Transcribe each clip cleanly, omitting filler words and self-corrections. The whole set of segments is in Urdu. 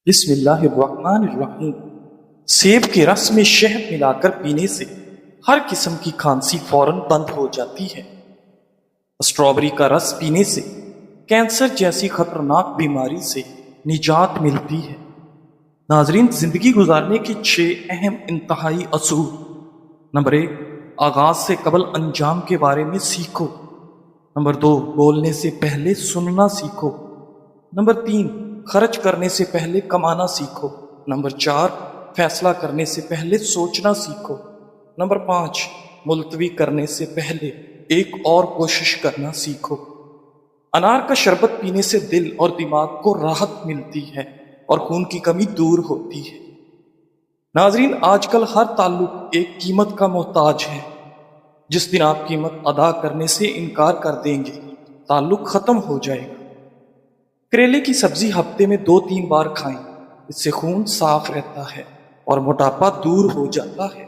بسم اللہ الرحمن الرحیم۔ سیب کے رس میں شہد ملا کر پینے سے ہر قسم کی کھانسی فوراً بند ہو جاتی ہے۔ اسٹرابری کا رس پینے سے کینسر جیسی خطرناک بیماری سے نجات ملتی ہے۔ ناظرین، زندگی گزارنے کے 6 اہم انتہائی اصول۔ نمبر 1، آغاز سے قبل انجام کے بارے میں سیکھو۔ نمبر 2، بولنے سے پہلے سننا سیکھو۔ نمبر 3، خرچ کرنے سے پہلے کمانا سیکھو۔ نمبر 4، فیصلہ کرنے سے پہلے سوچنا سیکھو۔ نمبر 5، ملتوی کرنے سے پہلے ایک اور کوشش کرنا سیکھو۔ انار کا شربت پینے سے دل اور دماغ کو راحت ملتی ہے اور خون کی کمی دور ہوتی ہے۔ ناظرین، آج کل ہر تعلق ایک قیمت کا محتاج ہے۔ جس دن آپ قیمت ادا کرنے سے انکار کر دیں گے، تعلق ختم ہو جائے گا۔ کریلے کی سبزی ہفتے میں 2-3 بار کھائیں، اس سے خون صاف رہتا ہے اور موٹاپا دور ہو جاتا ہے۔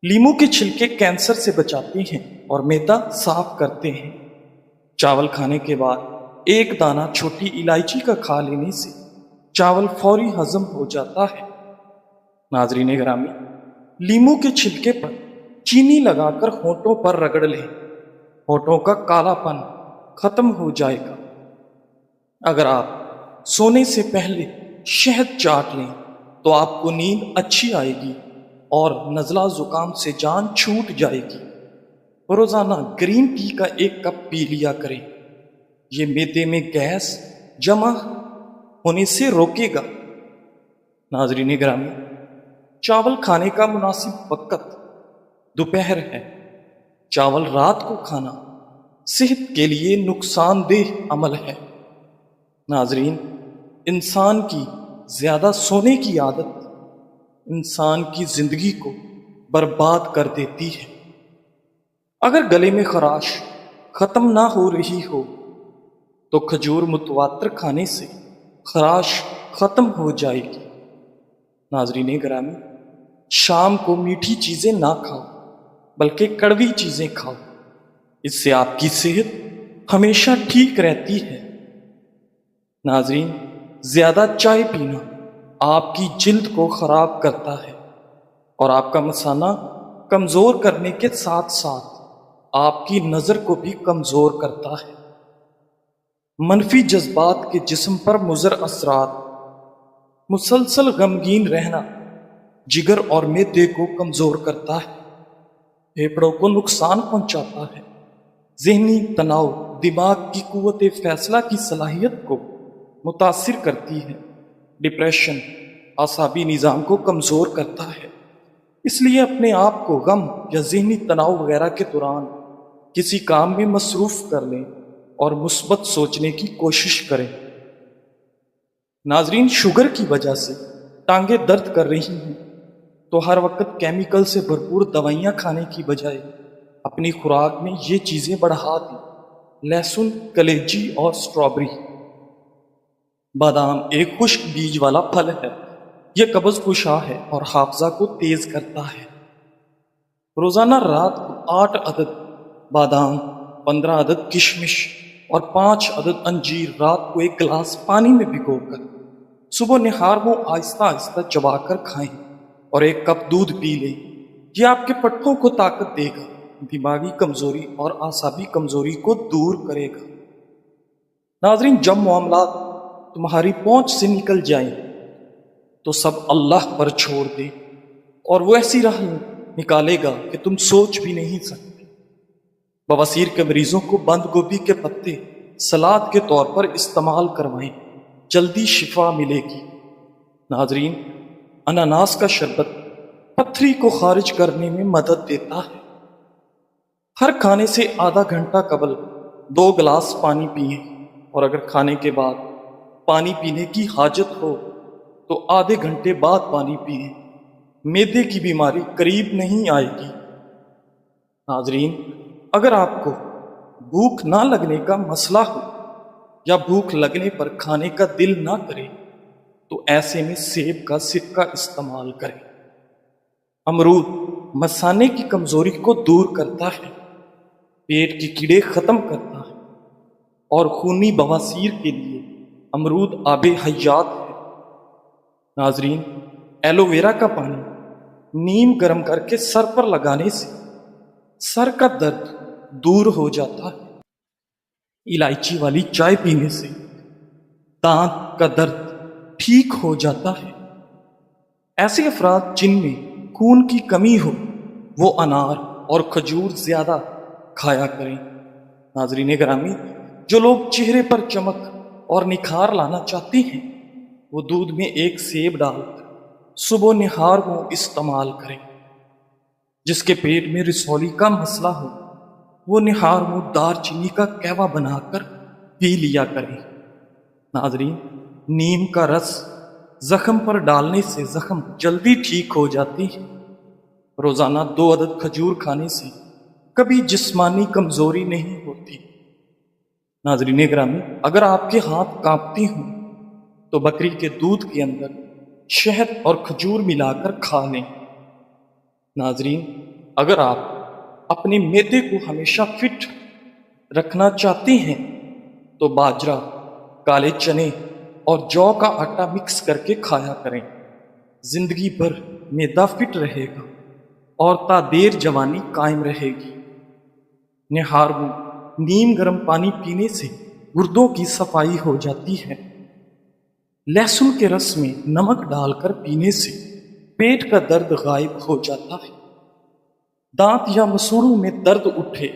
لیمو کے چھلکے کینسر سے بچاتے ہیں اور معدہ صاف کرتے ہیں۔ چاول کھانے کے بعد ایک دانہ چھوٹی الائچی کا کھا لینے سے چاول فوری ہضم ہو جاتا ہے۔ ناظرین گرامی، لیمو کے چھلکے پر چینی لگا کر ہونٹوں پر رگڑ لیں، ہونٹوں کا کالا پن ختم ہو جائے گا۔ اگر آپ سونے سے پہلے شہد چاٹ لیں تو آپ کو نیند اچھی آئے گی اور نزلہ زکام سے جان چھوٹ جائے گی۔ روزانہ گرین ٹی کا 1 کپ پی لیا کریں، یہ معدے میں گیس جمع ہونے سے روکے گا۔ ناظرین گرامی، چاول کھانے کا مناسب وقت دوپہر ہے۔ چاول رات کو کھانا صحت کے لیے نقصان دہ عمل ہے۔ ناظرین، انسان کی زیادہ سونے کی عادت انسان کی زندگی کو برباد کر دیتی ہے۔ اگر گلے میں خراش ختم نہ ہو رہی ہو تو کھجور متواتر کھانے سے خراش ختم ہو جائے گی۔ ناظرین گرامی، شام کو میٹھی چیزیں نہ کھاؤ بلکہ کڑوی چیزیں کھاؤ، اس سے آپ کی صحت ہمیشہ ٹھیک رہتی ہے۔ ناظرین، زیادہ چائے پینا آپ کی جلد کو خراب کرتا ہے اور آپ کا مثانہ کمزور کرنے کے ساتھ ساتھ آپ کی نظر کو بھی کمزور کرتا ہے۔ منفی جذبات کے جسم پر مضر اثرات: مسلسل غمگین رہنا جگر اور معدے کو کمزور کرتا ہے، پھیپھڑوں کو نقصان پہنچاتا ہے۔ ذہنی تناؤ دماغ کی قوت فیصلہ کی صلاحیت کو متاثر کرتی ہے۔ ڈپریشن اعصابی نظام کو کمزور کرتا ہے۔ اس لیے اپنے آپ کو غم یا ذہنی تناؤ وغیرہ کے دوران کسی کام میں مصروف کر لیں اور مثبت سوچنے کی کوشش کریں۔ ناظرین، شوگر کی وجہ سے ٹانگیں درد کر رہی ہیں تو ہر وقت کیمیکل سے بھرپور دوائیاں کھانے کی بجائے اپنی خوراک میں یہ چیزیں بڑھا دیں: لہسن، کلیجی اور اسٹرابری۔ بادام ایک خشک بیج والا پھل ہے، یہ قبض کشا ہے اور حافظہ کو تیز کرتا ہے۔ روزانہ رات کو 8 عدد بادام، 15 عدد کشمش اور 5 عدد انجیر رات کو 1 گلاس پانی میں بھگو کر صبح نہار وہ آہستہ آہستہ چبا کر کھائیں اور 1 کپ دودھ پی لیں۔ یہ آپ کے پٹھوں کو طاقت دے گا، دماغی کمزوری اور اعصابی کمزوری کو دور کرے گا۔ ناظرین، جب معاملات تمہاری پہنچ سے نکل جائیں تو سب اللہ پر چھوڑ دیں اور وہ ایسی راہ نکالے گا کہ تم سوچ بھی نہیں سکتے۔ بواسیر کے مریضوں کو بند گوبھی کے پتے سلاد کے طور پر استعمال کروائیں، جلدی شفا ملے گی۔ ناظرین، اناناس کا شربت پتھری کو خارج کرنے میں مدد دیتا ہے۔ ہر کھانے سے آدھا گھنٹہ قبل 2 گلاس پانی پئیں اور اگر کھانے کے بعد پانی پینے کی حاجت ہو تو آدھے گھنٹے بعد پانی پئیں، معدے کی بیماری قریب نہیں آئے گی۔ ناظرین، اگر آپ کو بھوک نہ لگنے کا مسئلہ ہو یا بھوک لگنے پر کھانے کا دل نہ کرے تو ایسے میں سیب کا سرکہ استعمال کریں۔ امرود مثانے کی کمزوری کو دور کرتا ہے، پیٹ کے کیڑے ختم کرتا ہے اور خونی بواسیر کے لیے امرود آب حیات ہے۔ ناظرین، ایلو ویرا کا پانی نیم گرم کر کے سر پر لگانے سے سر کا درد دور ہو جاتا ہے۔ الائچی والی چائے پینے سے دانت کا درد ٹھیک ہو جاتا ہے۔ ایسے افراد جن میں خون کی کمی ہو وہ انار اور کھجور زیادہ کھایا کریں۔ ناظرین گرامی، جو لوگ چہرے پر چمک اور نکھار لانا چاہتے ہیں وہ دودھ میں ایک سیب ڈال کر صبح نہار کو استعمال کریں۔ جس کے پیٹ میں رسولی کا مسئلہ ہو وہ نہار کو دار چینی کا قہوہ بنا کر پی لیا کریں۔ ناظرین، نیم کا رس زخم پر ڈالنے سے زخم جلدی ٹھیک ہو جاتی ہے۔ روزانہ 2 عدد کھجور کھانے سے کبھی جسمانی کمزوری نہیں ہوتی۔ ناظرین گرامی، اگر آپ کے ہاتھ کانپتے ہوں تو بکری کے دودھ کے اندر شہد اور کھجور ملا کر کھا لیں۔ ناظرین، اگر آپ اپنے معدے کو ہمیشہ فٹ رکھنا چاہتے ہیں تو باجرہ، کالے چنے اور جو کا آٹا مکس کر کے کھایا کریں۔ زندگی بھر معدہ فٹ رہے گا اور تا دیر جوانی قائم رہے گی۔ نہار میں نیم گرم پانی پینے سے گردوں کی صفائی ہو جاتی ہے۔ لہسن کے رس میں نمک ڈال کر پینے سے پیٹ کا درد غائب ہو جاتا ہے۔ دانت یا مسوڑوں میں درد اٹھے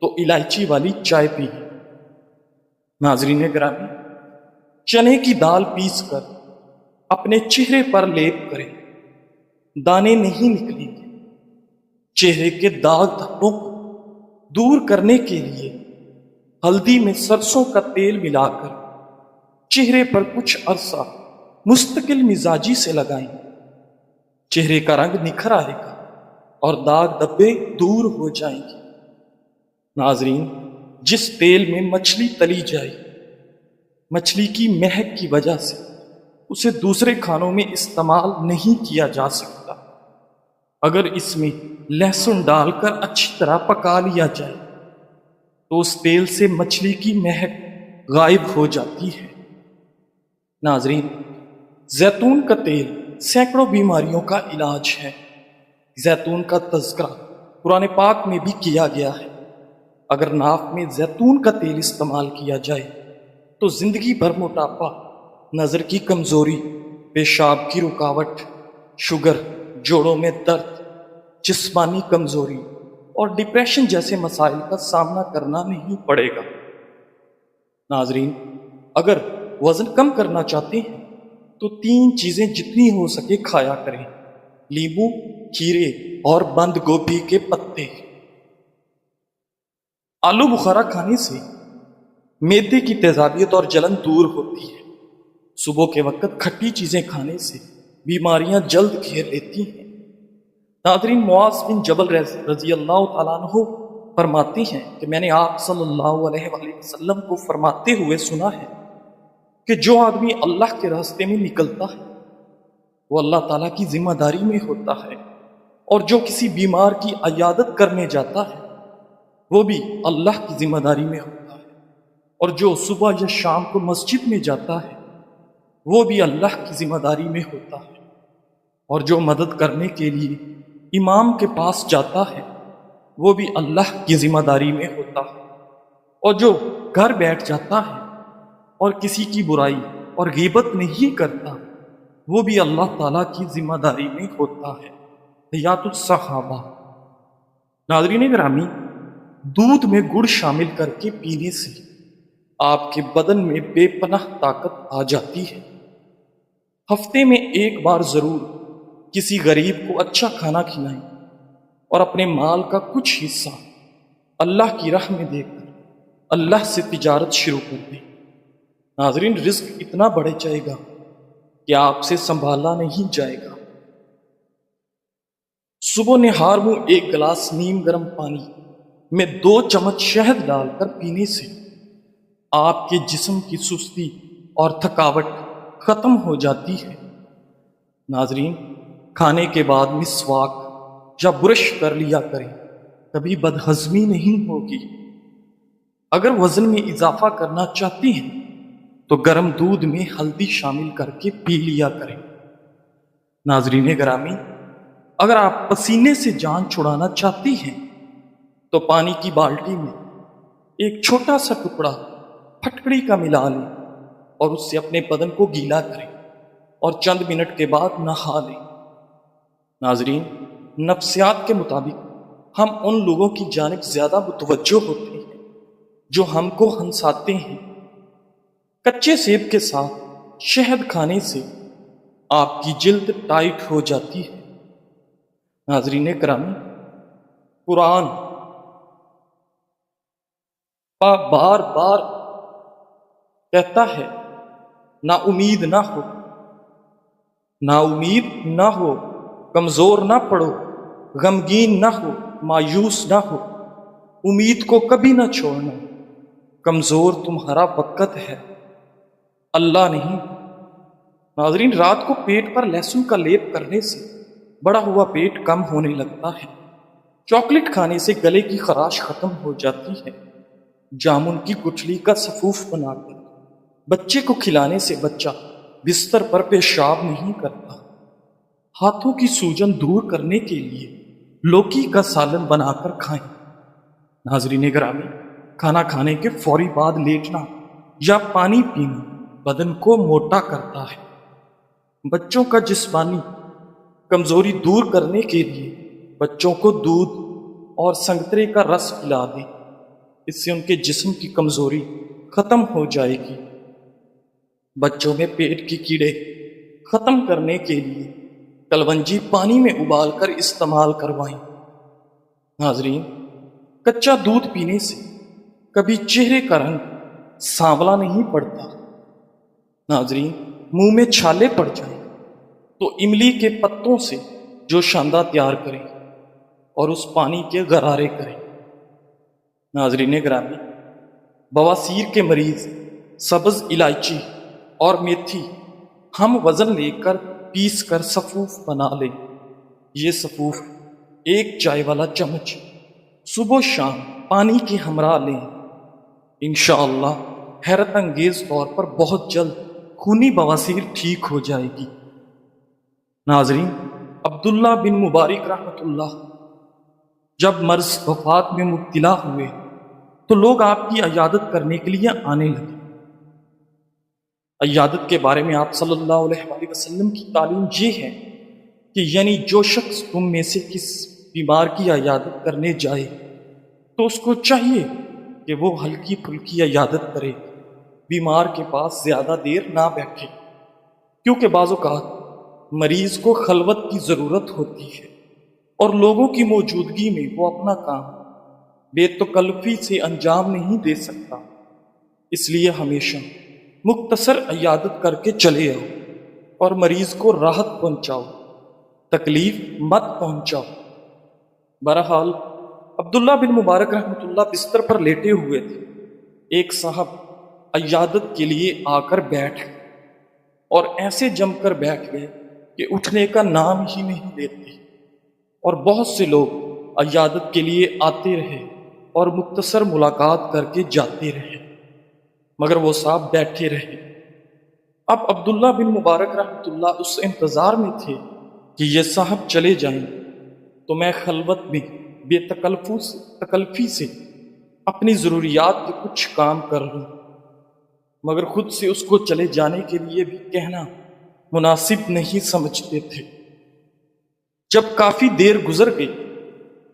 تو الائچی والی چائے پئیں۔ ناظرین گرامی، چنے کی دال پیس کر اپنے چہرے پر لیپ کریں، دانے نہیں نکلیں گے۔ چہرے کے داغ دھبوں کو دور کرنے کے لیے ہلدی میں سرسوں کا تیل ملا کر چہرے پر کچھ عرصہ مستقل مزاجی سے لگائیں۔ چہرے کا رنگ نکھر آئے گا اور داغ دھبے دور ہو جائیں گے۔ ناظرین، جس تیل میں مچھلی تلی جائے مچھلی کی مہک کی وجہ سے اسے دوسرے کھانوں میں استعمال نہیں کیا جا سکتا۔ اگر اس میں لہسن ڈال کر اچھی طرح پکا لیا جائے تو اس تیل سے مچھلی کی مہک غائب ہو جاتی ہے۔ ناظرین، زیتون کا تیل سینکڑوں بیماریوں کا علاج ہے۔ زیتون کا تذکرہ قرآن پاک میں بھی کیا گیا ہے۔ اگر ناف میں زیتون کا تیل استعمال کیا جائے تو زندگی بھر موٹاپا، نظر کی کمزوری، پیشاب کی رکاوٹ، شوگر، جوڑوں میں درد، جسمانی کمزوری اور ڈپریشن جیسے مسائل کا سامنا کرنا نہیں پڑے گا۔ ناظرین، اگر وزن کم کرنا چاہتے ہیں تو 3 چیزیں جتنی ہو سکے کھایا کریں: لیموں، کھیرے اور بند گوبھی کے پتے۔ آلو بخارا کھانے سے معدے کی تیزابیت اور جلن دور ہوتی ہے۔ صبح کے وقت کھٹی چیزیں کھانے سے بیماریاں جلد گھیر لیتی ہیں۔ ناظرین، معاذ بن جبل رضی اللہ تعالیٰ عنہ فرماتے ہیں کہ میں نے آپ صلی اللہ علیہ وآلہ وسلم کو فرماتے ہوئے سنا ہے کہ جو آدمی اللہ کے راستے میں نکلتا ہے وہ اللہ تعالیٰ کی ذمہ داری میں ہوتا ہے، اور جو کسی بیمار کی عیادت کرنے جاتا ہے وہ بھی اللہ کی ذمہ داری میں ہوتا ہے، اور جو صبح یا شام کو مسجد میں جاتا ہے وہ بھی اللہ کی ذمہ داری میں ہوتا ہے، اور جو مدد کرنے کے لیے امام کے پاس جاتا ہے وہ بھی اللہ کی ذمہ داری میں ہوتا ہے، اور جو گھر بیٹھ جاتا ہے اور کسی کی برائی اور غیبت نہیں کرتا وہ بھی اللہ تعالیٰ کی ذمہ داری میں ہوتا ہے۔ حیات الصحابہ۔ ناظرین گرامی، دودھ میں گڑ شامل کر کے پینے سے آپ کے بدن میں بے پناہ طاقت آ جاتی ہے۔ ہفتے میں ایک بار ضرور کسی غریب کو اچھا کھانا کھلائیں اور اپنے مال کا کچھ حصہ اللہ کی راہ میں دے کر اللہ سے تجارت شروع کر دیں۔ ناظرین، رزق اتنا بڑھ جائے گا کہ آپ سے سنبھالا نہیں جائے گا۔ صبح نہار میں 1 گلاس نیم گرم پانی میں 2 چمچ شہد ڈال کر پینے سے آپ کے جسم کی سستی اور تھکاوٹ ختم ہو جاتی ہے۔ ناظرین، کھانے کے بعد مسواک یا برش کر لیا کریں، کبھی بدہضمی نہیں ہوگی۔ اگر وزن میں اضافہ کرنا چاہتے ہیں تو گرم دودھ میں ہلدی شامل کر کے پی لیا کریں۔ ناظرین گرامی، اگر آپ پسینے سے جان چھڑانا چاہتی ہیں تو پانی کی بالٹی میں ایک چھوٹا سا ٹکڑا پھٹکڑی کا ملا لیں اور اس سے اپنے بدن کو گیلا کریں اور چند منٹ کے بعد نہا لیں۔ ناظرین، نفسیات کے مطابق ہم ان لوگوں کی جانب زیادہ متوجہ ہوتے ہیں جو ہم کو ہنساتے ہیں۔ کچے سیب کے ساتھ شہد کھانے سے آپ کی جلد ٹائٹ ہو جاتی ہے۔ ناظرین کرام، قرآن بار بار کہتا ہے نا امید نہ ہو، نا امید نہ ہو، کمزور نہ پڑو، غمگین نہ ہو، مایوس نہ ہو، امید کو کبھی نہ چھوڑنا، کمزور تمہارا وقت ہے، اللہ نہیں۔ ناظرین، رات کو پیٹ پر لہسن کا لیپ کرنے سے بڑا ہوا پیٹ کم ہونے لگتا ہے، چاکلیٹ کھانے سے گلے کی خراش ختم ہو جاتی ہے، جامن کی گٹھلی کا سفوف بنا کر بچے کو کھلانے سے بچہ بستر پر پیشاب نہیں کرتا، ہاتھوں کی سوجن دور کرنے کے لیے لوکی کا سالن بنا کر کھائیں۔ ناظرین گرامی، کھانا کھانے کے فوری بعد لیٹنا یا پانی پینا بدن کو موٹا کرتا ہے۔ بچوں کا جسمانی کمزوری دور کرنے کے لیے بچوں کو دودھ اور سنگترے کا رس پلا دیں، اس سے ان کے جسم کی کمزوری ختم ہو جائے گی۔ بچوں میں پیٹ کے کیڑے ختم کرنے کے لیے کلونجی پانی میں ابال کر استعمال کروائیں۔ ناظرین، کچا دودھ پینے سے کبھی چہرے کا رنگ سانولا نہیں پڑتا۔ ناظرین، منہ میں چھالے پڑ جائیں تو املی کے پتوں سے جو شاندہ تیار کریں اور اس پانی کے غرارے کریں۔ ناظرین گرامی، بواسیر کے مریض سبز الائچی اور میتھی ہم وزن لے کر پیس کر سفوف بنا لیں۔ یہ سفوف ایک چائے والا چمچ صبح و شام پانی کے ہمراہ لیں، انشاءاللہ حیرت انگیز طور پر بہت جلد خونی بواسیر ٹھیک ہو جائے گی۔ ناظرین، عبداللہ بن مبارک رحمۃ اللہ جب مرض وفات میں مبتلا ہوئے تو لوگ آپ کی عیادت کرنے کے لیے آنے لگے۔ عیادت کے بارے میں آپ صلی اللہ علیہ وآلہ وسلم کی تعلیم یہ ہے کہ یعنی جو شخص تم میں سے کس بیمار کی عیادت کرنے جائے تو اس کو چاہیے کہ وہ ہلکی پھلکی عیادت کرے، بیمار کے پاس زیادہ دیر نہ بیٹھے، کیونکہ بعض اوقات مریض کو خلوت کی ضرورت ہوتی ہے اور لوگوں کی موجودگی میں وہ اپنا کام بے تکلفی سے انجام نہیں دے سکتا۔ اس لیے ہمیشہ مختصر عیادت کر کے چلے آؤ اور مریض کو راحت پہنچاؤ، تکلیف مت پہنچاؤ۔ بہرحال عبداللہ بن مبارک رحمۃ اللہ بستر پر لیٹے ہوئے تھے، ایک صاحب عیادت کے لیے آ کر بیٹھ گئے اور ایسے جم کر بیٹھ گئے کہ اٹھنے کا نام ہی نہیں لیتے، اور بہت سے لوگ عیادت کے لیے آتے رہے اور مختصر ملاقات کر کے جاتے رہے، مگر وہ صاحب بیٹھے رہے۔ اب عبداللہ بن مبارک رحمۃ اللہ اس انتظار میں تھے کہ یہ صاحب چلے جائیں تو میں خلوت میں بے تکلفی سے اپنی ضروریات کے کچھ کام کر لوں، مگر خود سے اس کو چلے جانے کے لیے بھی کہنا مناسب نہیں سمجھتے تھے۔ جب کافی دیر گزر گئی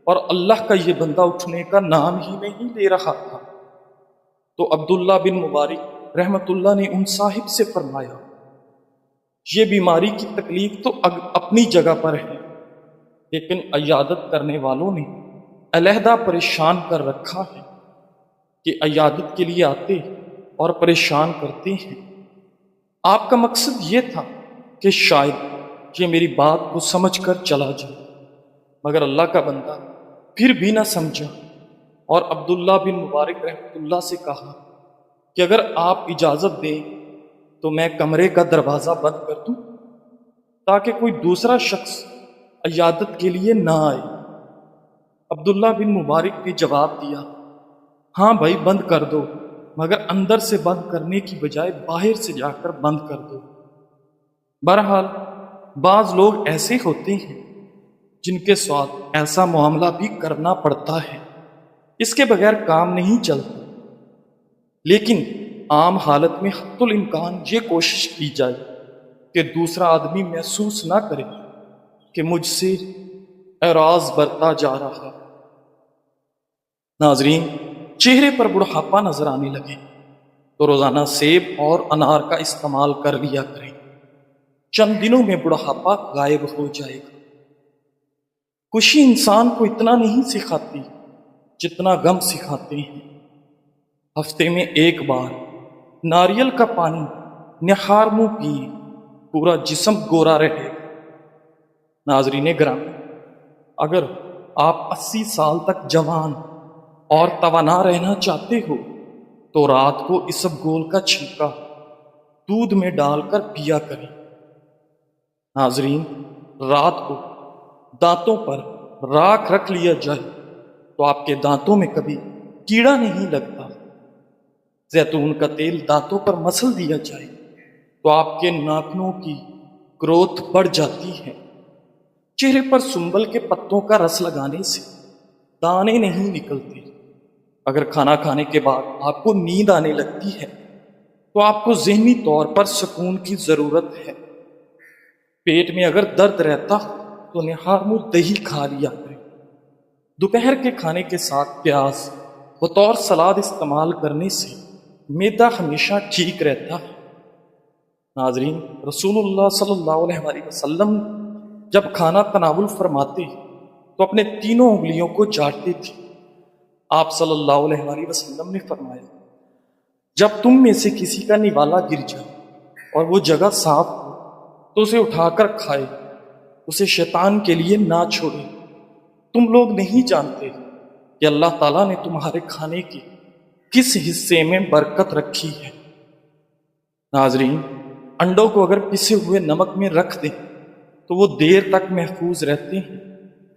اور اللہ کا یہ بندہ اٹھنے کا نام ہی نہیں لے رہا تھا تو عبداللہ بن مبارک رحمت اللہ نے ان صاحب سے فرمایا، یہ بیماری کی تکلیف تو اپنی جگہ پر ہے، لیکن عیادت کرنے والوں نے علیحدہ پریشان کر رکھا ہے کہ عیادت کے لیے آتے اور پریشان کرتے ہیں۔ آپ کا مقصد یہ تھا کہ شاید یہ میری بات کو سمجھ کر چلا جائے، مگر اللہ کا بندہ پھر بھی نہ سمجھا اور عبداللہ بن مبارک رحمۃ اللہ سے کہا کہ اگر آپ اجازت دیں تو میں کمرے کا دروازہ بند کر دوں تاکہ کوئی دوسرا شخص عیادت کے لیے نہ آئے۔ عبداللہ بن مبارک نے جواب دیا، ہاں بھائی بند کر دو، مگر اندر سے بند کرنے کی بجائے باہر سے جا کر بند کر دو۔ بہرحال بعض لوگ ایسے ہوتے ہیں جن کے ساتھ ایسا معاملہ بھی کرنا پڑتا ہے، اس کے بغیر کام نہیں چلتا، لیکن عام حالت میں حتی الامکان یہ کوشش کی جائے کہ دوسرا آدمی محسوس نہ کرے کہ مجھ سے اعراض برتا جا رہا۔ ناظرین، چہرے پر بڑھاپا نظر آنے لگے تو روزانہ سیب اور انار کا استعمال کر لیا کریں، چند دنوں میں بڑھاپا غائب ہو جائے گا۔ خوشی انسان کو اتنا نہیں سکھاتی جتنا غم سکھاتے ہیں۔ ہفتے میں ایک بار ناریل کا پانی نہار منہ پیے، پورا جسم گورا رہے گا۔ ناظرین گرامی، اگر آپ 80 سال تک جوان اور توانا رہنا چاہتے ہو تو رات کو اسبگول کا چھلکا دودھ میں ڈال کر پیا کریں۔ ناظرین، رات کو دانتوں پر راکھ رکھ لیا جائے تو آپ کے دانتوں میں کبھی کیڑا نہیں لگتا۔ زیتون کا تیل دانتوں پر مسل دیا جائے تو آپ کے ناخنوں کی گروتھ بڑھ جاتی ہے۔ چہرے پر سنبل کے پتوں کا رس لگانے سے دانے نہیں نکلتے۔ اگر کھانا کھانے کے بعد آپ کو نیند آنے لگتی ہے تو آپ کو ذہنی طور پر سکون کی ضرورت ہے۔ پیٹ میں اگر درد رہتا ہو تو نہار منہ دہی کھا لیا کریں۔ دوپہر کے کھانے کے ساتھ پیاز بطور سلاد استعمال کرنے سے معدہ ہمیشہ ٹھیک رہتا ہے۔ ناظرین، رسول اللہ صلی اللہ علیہ وآلہ وسلم جب کھانا تناول فرماتے تو اپنے تینوں انگلیوں کو چاٹتے تھے۔ آپ صلی اللہ علیہ وآلہ وسلم نے فرمایا، جب تم میں سے کسی کا نوالا گر جائے اور وہ جگہ صاف ہو تو اسے اٹھا کر کھائے، اسے شیطان کے لیے نہ چھوڑے۔ تم لوگ نہیں جانتے کہ اللہ تعالیٰ نے تمہارے کھانے کے کس حصے میں برکت رکھی ہے۔ ناظرین، انڈوں کو اگر پسے ہوئے نمک میں رکھ دیں تو وہ دیر تک محفوظ رہتے ہیں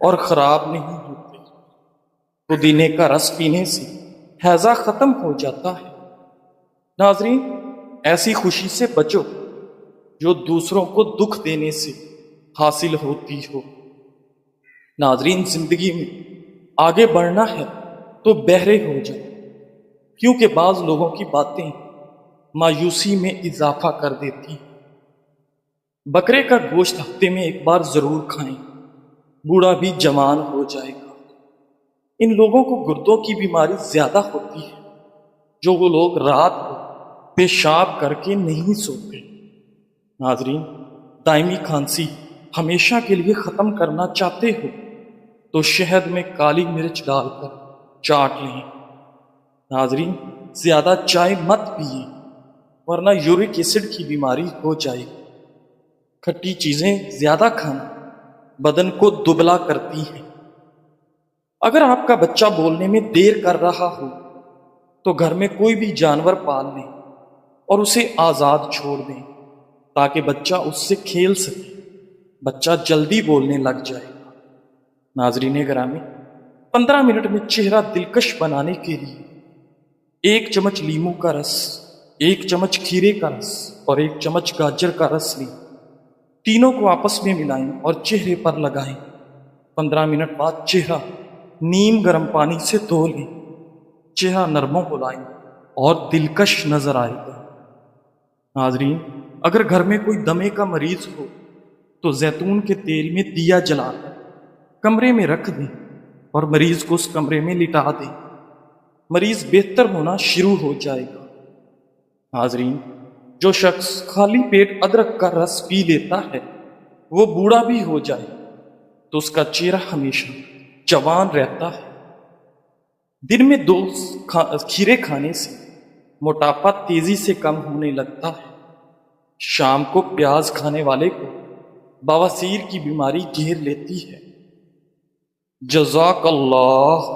اور خراب نہیں ہوتے۔ پودینے کا رس پینے سے ہیضہ ختم ہو جاتا ہے۔ ناظرین، ایسی خوشی سے بچو جو دوسروں کو دکھ دینے سے حاصل ہوتی ہو۔ ناظرین، زندگی میں آگے بڑھنا ہے تو بہرے ہو جائے، کیونکہ بعض لوگوں کی باتیں مایوسی میں اضافہ کر دیتی ہیں۔ بکرے کا گوشت ہفتے میں ایک بار ضرور کھائیں، بوڑھا بھی جوان ہو جائے گا۔ ان لوگوں کو گردوں کی بیماری زیادہ ہوتی ہے جو وہ لوگ رات کو پیشاب کر کے نہیں سوتے۔ ناظرین، دائمی کھانسی ہمیشہ کے لیے ختم کرنا چاہتے ہو تو شہد میں کالی مرچ ڈال کر چاٹ لیں۔ ناظرین، زیادہ چائے مت پیئے ورنہ یورک ایسڈ کی بیماری ہو جائے گی۔ کھٹی چیزیں زیادہ کھانا بدن کو دبلا کرتی ہیں۔ اگر آپ کا بچہ بولنے میں دیر کر رہا ہو تو گھر میں کوئی بھی جانور پال لیں اور اسے آزاد چھوڑ دیں تاکہ بچہ اس سے کھیل سکے۔ بچہ جلدی بولنے لگ جائے گا۔ ناظرین گرامی، 15 منٹ میں چہرہ دلکش بنانے کے لیے 1 چمچ لیموں کا رس، 1 چمچ کھیرے کا رس اور 1 چمچ گاجر کا رس لیں۔ تینوں کو آپس میں ملائیں اور چہرے پر لگائیں۔ 15 منٹ بعد چہرہ نیم گرم پانی سے دھو لیں۔ چہرہ نرم و ملائم اور دلکش نظر آئے گا۔ ناظرین، اگر گھر میں کوئی دمے کا مریض ہو تو زیتون کے تیل میں دیا جلا کر کمرے میں رکھ دیں اور مریض کو اس کمرے میں لٹا دیں۔ مریض بہتر ہونا شروع ہو جائے گا۔ ناظرین، جو شخص خالی پیٹ ادرک کا رس پی لیتا ہے وہ بوڑھا بھی ہو جائے تو اس کا چہرہ ہمیشہ جوان رہتا ہے۔ دن میں 2 کھیرے کھانے سے موٹاپا تیزی سے کم ہونے لگتا ہے۔ شام کو پیاز کھانے والے کو بواسیر کی بیماری گھیر لیتی ہے۔ جزاک اللہ۔